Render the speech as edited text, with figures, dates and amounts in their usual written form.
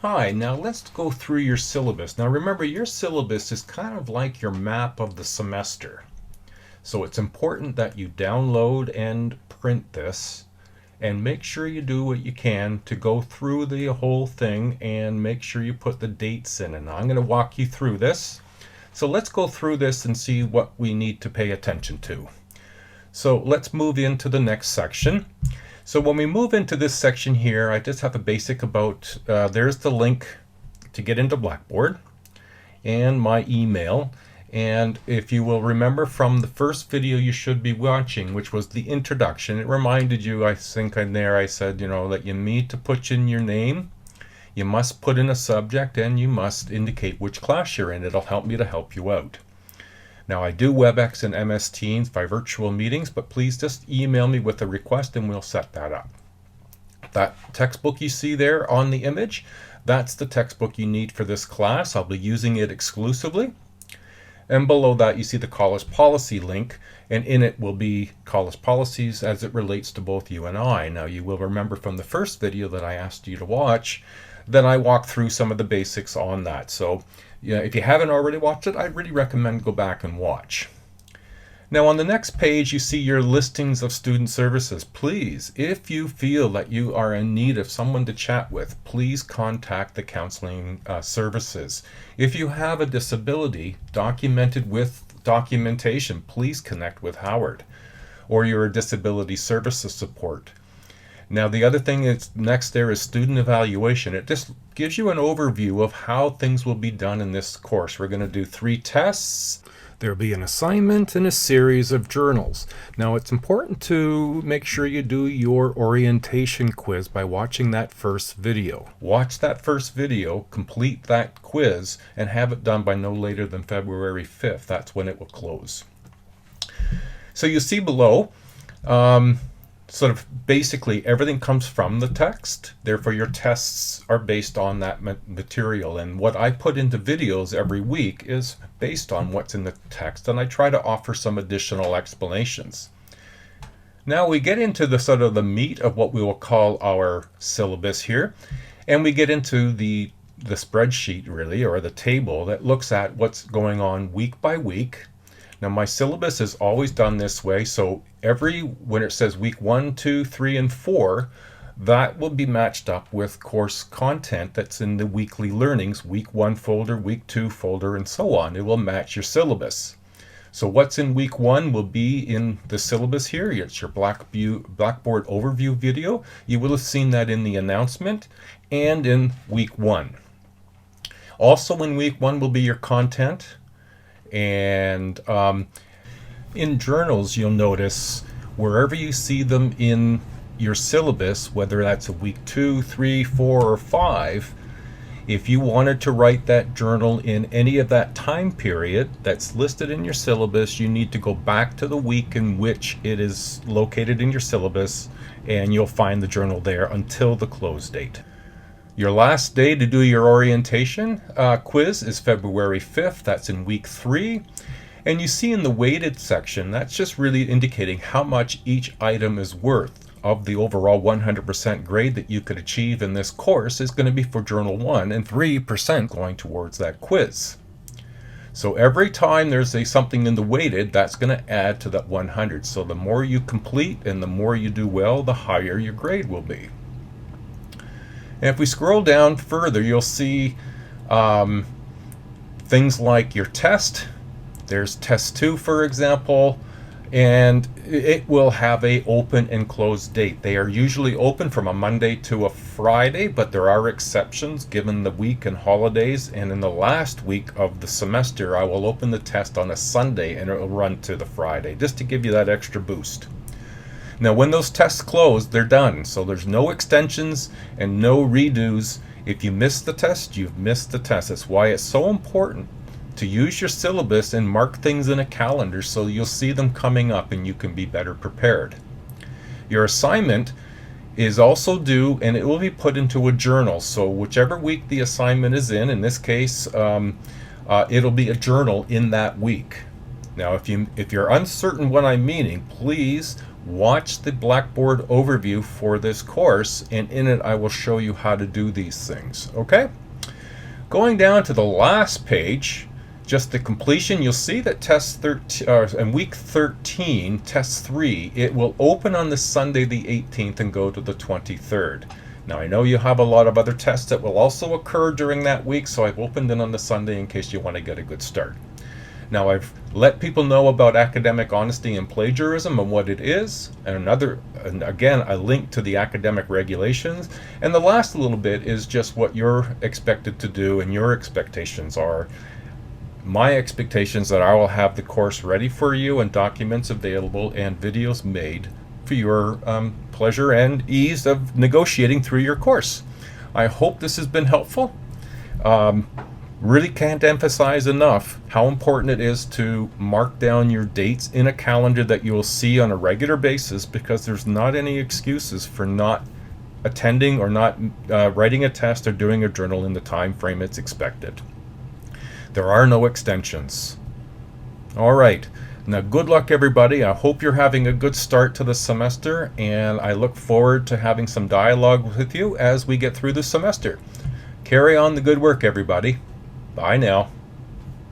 Hi, now let's go through your syllabus. Now remember, your syllabus is kind of like your map of the semester. So it's important that you download and print this and make sure you do what you can to go through the whole thing and make sure you put the dates in. And I'm going to walk you through this. So let's go through this and see what we need to pay attention to. So let's move into the next section. So when we move into this section here, I just have a basic about, there's the link to get into Blackboard and my email. And if you will remember from the first video you should be watching, which was the introduction, it reminded you, I think in there I said, that you need to put in your name, you must put in a subject, and you must indicate which class you're in. It'll help me to help you out. Now I do WebEx and MS Teams by virtual meetings, but please just email me with a request and we'll set that up. That textbook you see there on the image, that's the textbook you need for this class. I'll be using it exclusively. And below that you see the college policy link, and in it will be college policies as it relates to both you and I. Now you will remember from the first video that I asked you to watch, then I walked through some of the basics on that. So if you haven't already watched it, I really recommend go back and watch. Now on the next page you see your listings of student services. Please, if you feel that you are in need of someone to chat with, please contact the counseling services. If you have a disability documented with documentation, please connect with Howard or your disability services support. Now the other thing is next there is student evaluation. It just gives you an overview of how things will be done in this course. We're going to do 3 tests. There'll be an assignment and a series of journals. Now it's important to make sure you do your orientation quiz by watching that first video. Watch that first video, complete that quiz, and have it done by no later than February 5th. That's when it will close. So you see below, sort of basically everything comes from the text. Therefore your tests are based on that material, and what I put into videos every week is based on what's in the text, and I try to offer some additional explanations. Now we get into the sort of the meat of what we will call our syllabus here, and we get into the spreadsheet really, or the table that looks at what's going on week by week. Now my syllabus is always done this way, so when it says week 1, 2, 3, and 4, that will be matched up with course content that's in the weekly learnings, week 1 folder, week 2 folder, and so on. It will match your syllabus. So what's in week 1 will be in the syllabus here. It's your Blackboard overview video. You will have seen that in the announcement and in week 1. Also in week 1 will be your content. And in journals you'll notice wherever you see them in your syllabus, whether that's a week 2, 3, 4, or 5, if you wanted to write that journal in any of that time period that's listed in your syllabus, you need to go back to the week in which it is located in your syllabus, and you'll find the journal there until the close date. Your last day to do your orientation quiz is February 5th. That's in week 3. And you see in the weighted section, that's just really indicating how much each item is worth of the overall 100% grade that you could achieve in this course is going to be for Journal 1 and 3% going towards that quiz. So every time there's something in the weighted, that's going to add to that 100. So the more you complete and the more you do well, the higher your grade will be. And if we scroll down further, you'll see things like your test. There's test 2, for example, and it will have a open and close date. They are usually open from a Monday to a Friday, but there are exceptions given the week and holidays. And in the last week of the semester, I will open the test on a Sunday and it will run to the Friday, just to give you that extra boost. Now when those tests close, they're done. So there's no extensions and no redos. If you miss the test, you've missed the test. That's why it's so important to use your syllabus and mark things in a calendar so you'll see them coming up and you can be better prepared. Your assignment is also due and it will be put into a journal. So whichever week the assignment is in this case, it'll be a journal in that week. Now if you're uncertain what I'm meaning, please watch the Blackboard overview for this course, and in it I will show you how to do these things. Okay? Going down to the last page, just the completion, you'll see that test 13 in week 13, test 3, it will open on the Sunday the 18th and go to the 23rd. Now I know you have a lot of other tests that will also occur during that week, so I've opened it on the Sunday in case you want to get a good start. Now I've let people know about academic honesty and plagiarism and what it is, and again a link to the academic regulations, and the last little bit is just what you're expected to do and your expectations are. My expectations that I will have the course ready for you and documents available and videos made for your pleasure and ease of negotiating through your course. I hope this has been helpful. Really can't emphasize enough how important it is to mark down your dates in a calendar that you will see on a regular basis, because there's not any excuses for not attending or not writing a test or doing a journal in the time frame it's expected. There are no extensions. All right. Now, good luck, everybody. I hope you're having a good start to the semester, and I look forward to having some dialogue with you as we get through the semester. Carry on the good work, everybody. Bye now.